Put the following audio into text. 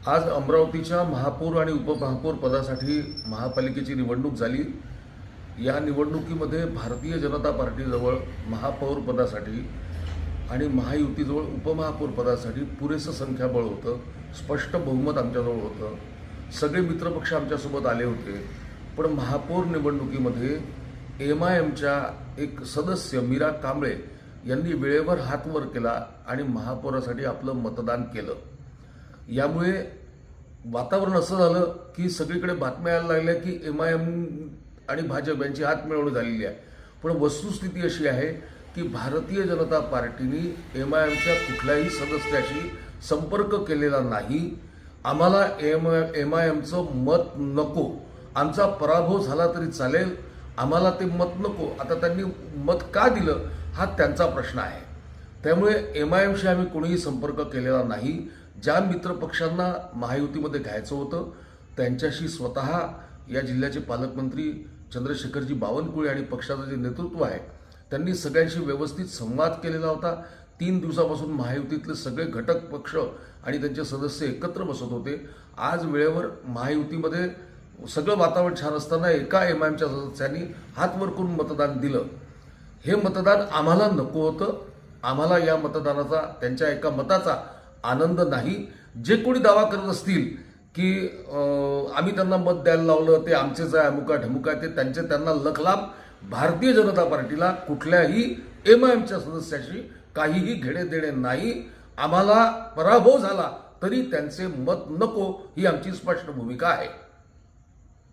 आज अमरावतीच्या महापौर आणि उपमहापौर पदासाठी महापालिकेची निवडणूक झाली। या निवडणुकीमध्ये भारतीय जनता पार्टीजवळ महापौर पदासाठी आणि महायुतीजवळ उपमहापौर पदासाठी पुरेसं संख्याबळ होतं, स्पष्ट बहुमत आमच्याजवळ होतं। सगळे मित्रपक्ष आमच्यासोबत आले होते। पण महापौर निवडणुकीमध्ये MIMच्या एक सदस्य मीरा कांबळे यांनी वेळेवर हात वर केला आणि महापौरासाठी आपलं मतदान केलं। यामुळे वातावरण असं झालं की सगळीकडे बातम्या यायला लागल्या की MIM आणि भाजप यांची हात मिळवणी झालेली आहे। पण वस्तुस्थिती अशी आहे की भारतीय जनता पार्टीने MIMच्या कुठल्याही सदस्याशी संपर्क केलेला नाही। आम्हाला MIMचं मत नको, आमचा पराभव झाला तरी चालेल, आम्हाला ते मत नको। आता त्यांनी मत का दिलं हा त्यांचा प्रश्न आहे। त्यामुळे MIMशी आम्ही कोणीही संपर्क केलेला नाही। ज्या मित्रपक्षांना महायुतीमध्ये घ्यायचं होतं त्यांच्याशी स्वतः या जिल्ह्याचे पालकमंत्री चंद्रशेखरजी बावनकुळे आणि पक्षाचं जे नेतृत्व आहे त्यांनी सगळ्यांशी व्यवस्थित संवाद केलेला होता। 3 दिवसापासून महायुतीतले सगळे घटक पक्ष आणि त्यांचे सदस्य एकत्र बसत होते। आज वेळेवर महायुतीमध्ये सगळं वातावरण छान असताना एका MIMच्या सदस्यांनी हात वर करून मतदान दिलं। हे मतदान आम्हाला नको होतं। आम्हाला या मतदानाचा, त्यांच्या एका मताचा आनंद नाही। जे कोणी दावा करत असतील की आम्ही त्यांना मत द्यायला लावलं, ते आमचेच आहे, अमुका ढमुका, ते त्यांना लखलाभ। भारतीय जनता पार्टीला कुठल्याही MIMच्या सदस्याशी काहीही घेणे देणे नाही। आम्हाला पराभव झाला तरी त्यांचे मत नको, ही आमची स्पष्ट भूमिका आहे।